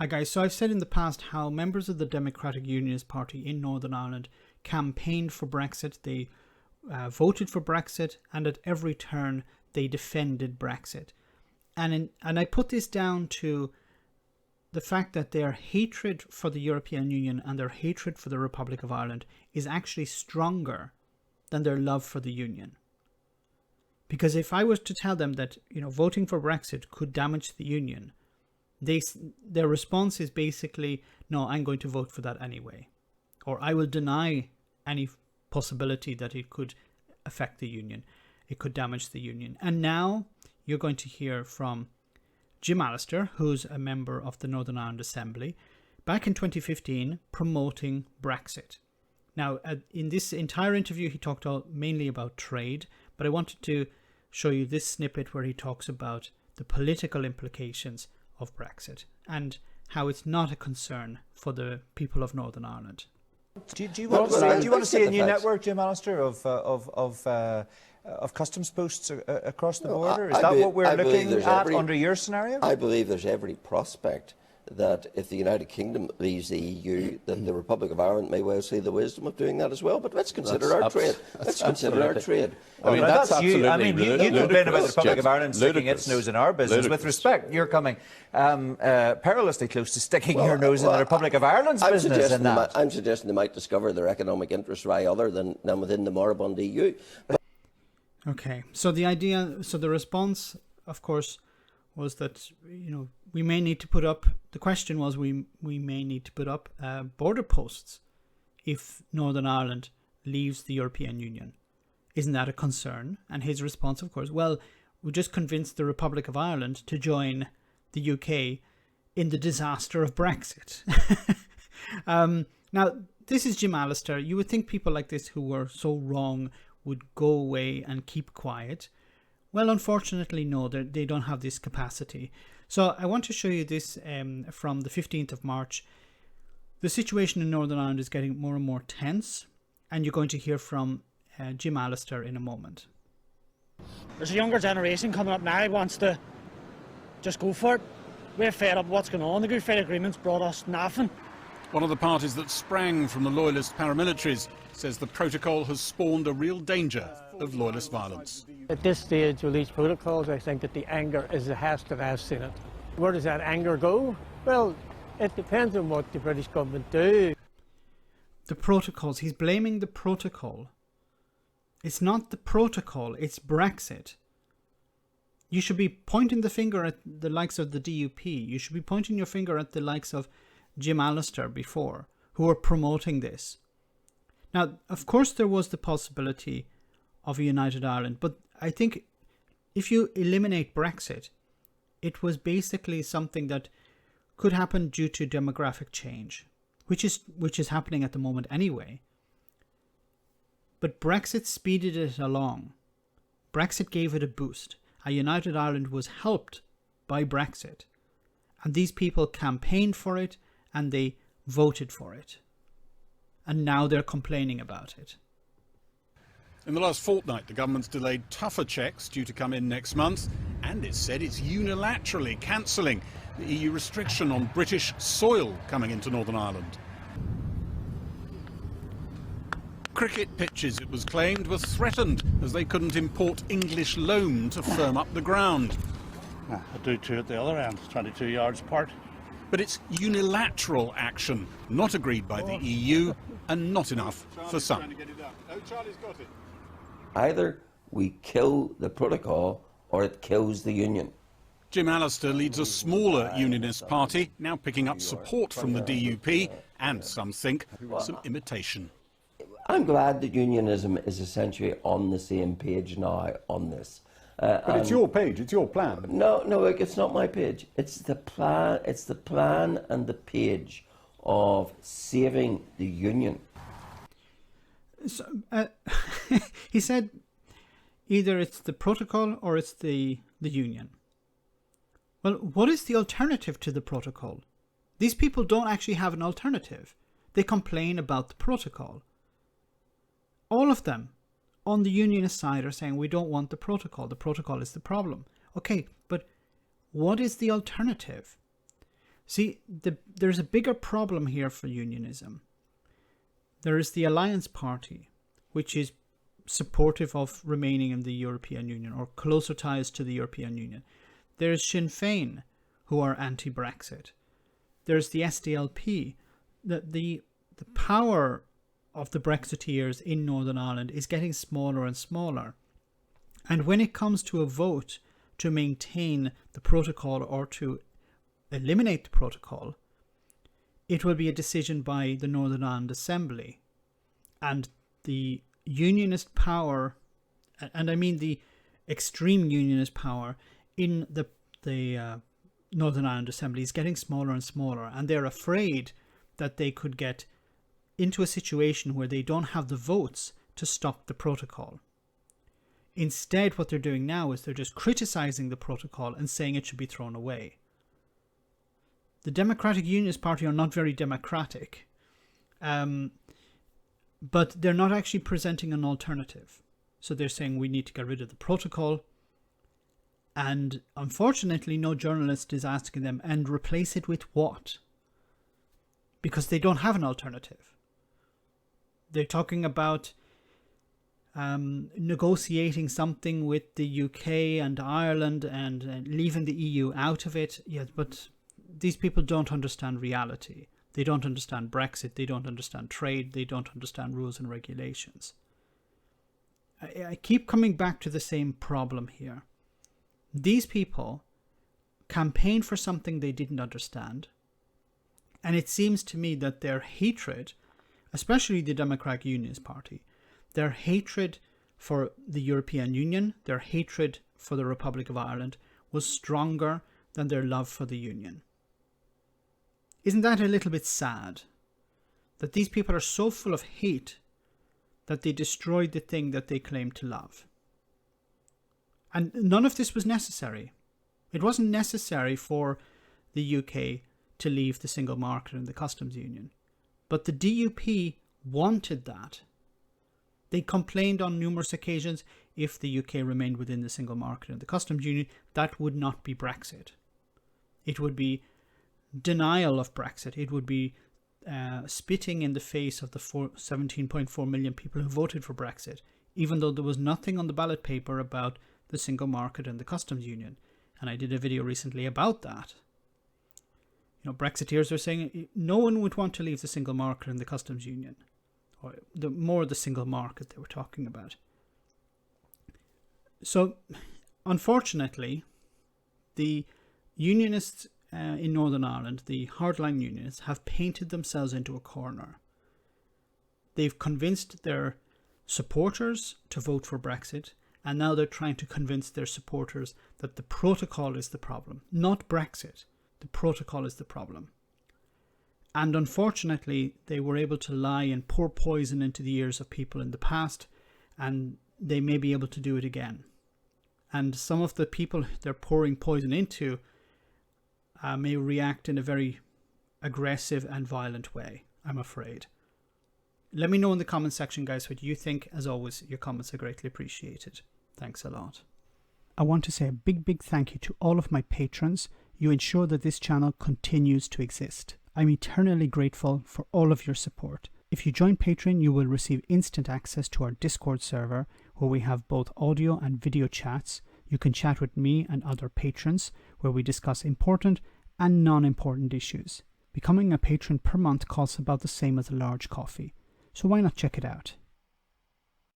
Hi guys, so I've said in the past how members of the Democratic Unionist Party in Northern Ireland campaigned for Brexit, they voted for Brexit, and at every turn they defended Brexit. And I put this down to the fact that their hatred for the European Union and their hatred for the Republic of Ireland is actually stronger than their love for the Union. Because if I was to tell them that, voting for Brexit could damage the Union, their response is basically, no, I'm going to vote for that anyway. Or I will deny any possibility that it could affect the Union. It could damage the Union. And now you're going to hear from Jim Allister, who's a member of the Northern Ireland Assembly, back in 2015 promoting Brexit. Now, in this entire interview, he talked mainly about trade, but I wanted to show you this snippet where he talks about the political implications of Brexit and how it's not a concern for the people of Northern Ireland. Do you want to see a new network, Jim Allister, of customs posts across the border? Is that what we're looking at under your scenario? I believe there's every prospect that if the United Kingdom leaves the EU, then the Republic of Ireland may well see the wisdom of doing that as well. But let's consider our trade. Let's consider our trade. I mean, that's absolutely. I mean, you complain about the Republic of Ireland sticking its nose in our business. With respect, you're coming perilously close to sticking your nose in the Republic of Ireland's business. I'm suggesting they might discover their economic interests right other than within the moribund EU. Okay, so the response, of course, was that we may need to put up. The question was we may need to put up border posts if Northern Ireland leaves the European Union. Isn't that a concern? And his response, of course, well, we just convinced the Republic of Ireland to join the UK in the disaster of Brexit. Now, this is Jim Allister. You would think people like this who were so wrong would go away and keep quiet. Well, unfortunately, no, they don't have this capacity. So I want to show you this from the 15th of March. The situation in Northern Ireland is getting more and more tense, and you're going to hear from Jim Allister in a moment. There's a younger generation coming up now who wants to just go for it. We're fed up with what's going on. The Good Friday Agreement's brought us nothing. One of the parties that sprang from the loyalist paramilitaries says the protocol has spawned a real danger of loyalist violence. At this stage with these protocols, I think that the anger is the highest that I've seen it. Where does that anger go? Well, it depends on what the British government do. The protocols, he's blaming the protocol. It's not the protocol, it's Brexit. You should be pointing the finger at the likes of the DUP. You should be pointing your finger at the likes of Jim Allister before, who were promoting this. Now, of course, there was the possibility of a united Ireland, but I think if you eliminate Brexit, it was basically something that could happen due to demographic change, which is happening at the moment anyway. But Brexit speeded it along. Brexit gave it a boost. A united Ireland was helped by Brexit, and these people campaigned for it and they voted for it. And now they're complaining about it. In the last fortnight, the government's delayed tougher checks due to come in next month, and it's said it's unilaterally cancelling the EU restriction on British soil coming into Northern Ireland. Cricket pitches, it was claimed, were threatened as they couldn't import English loam to firm up the ground. I do too at the other end, 22 yards apart. But it's unilateral action, not agreed by the EU, and not enough for some. Either we kill the protocol or it kills the union. Jim Allister leads a smaller Unionist party, now picking up support from the DUP and, some think, some imitation. I'm glad that unionism is essentially on the same page now on this. But it's your page, it's your plan. No, look, it's not my page. It's the plan and the page of saving the union. So, he said either it's the protocol or it's the union. Well, what is the alternative to the protocol? These people don't actually have an alternative. They complain about the protocol. All of them on the unionist side are saying we don't want the protocol. The protocol is the problem. Okay, but what is the alternative? See, there's a bigger problem here for unionism. There is the Alliance Party, which is supportive of remaining in the European Union or closer ties to the European Union. There's Sinn Féin, who are anti-Brexit. There's the SDLP. The power of the Brexiteers in Northern Ireland is getting smaller and smaller. And when it comes to a vote to maintain the protocol or to eliminate the protocol, it will be a decision by the Northern Ireland Assembly. And the unionist power, and I mean the extreme unionist power in the Northern Ireland Assembly, is getting smaller and smaller, and they're afraid that they could get into a situation where they don't have the votes to stop the protocol. Instead, what they're doing now is they're just criticizing the protocol and saying it should be thrown away. The Democratic Unionist Party are not very democratic, but they're not actually presenting an alternative. So they're saying we need to get rid of the protocol, and unfortunately no journalist is asking them, and replace it with what? Because they don't have an alternative. They're talking about negotiating something with the UK and Ireland and leaving the EU out of it. Yes, but these people don't understand reality. They don't understand Brexit. They don't understand trade. They don't understand rules and regulations. I keep coming back to the same problem here. These people campaigned for something they didn't understand. And it seems to me that their hatred, especially the Democratic Unionist Party, their hatred for the European Union, their hatred for the Republic of Ireland, was stronger than their love for the Union. Isn't that a little bit sad? That these people are so full of hate that they destroyed the thing that they claim to love. And none of this was necessary. It wasn't necessary for the UK to leave the single market and the customs union. But the DUP wanted that. They complained on numerous occasions, if the UK remained within the single market and the customs union, that would not be Brexit. It would be denial of Brexit. It would be spitting in the face of the 17.4 million people who voted for Brexit, even though there was nothing on the ballot paper about the single market and the customs union. And I did a video recently about that. You know, Brexiteers are saying no one would want to leave the single market and the customs union, or the single market they were talking about. So, unfortunately, the unionists in Northern Ireland, the hardline unionists, have painted themselves into a corner. They've convinced their supporters to vote for Brexit, and now they're trying to convince their supporters that the protocol is the problem, not Brexit. The protocol is the problem. And unfortunately, they were able to lie and pour poison into the ears of people in the past, and they may be able to do it again. And some of the people they're pouring poison into may react in a very aggressive and violent way, I'm afraid. Let me know in the comment section, guys, what you think. As always, your comments are greatly appreciated. Thanks a lot. I want to say a big thank you to all of my patrons. You ensure that this channel continues to exist. I'm eternally grateful for all of your support. If you join Patreon, you will receive instant access to our Discord server, where we have both audio and video chats. You can chat with me and other patrons, where we discuss important and non-important issues. Becoming a patron per month costs about the same as a large coffee, so why not check it out?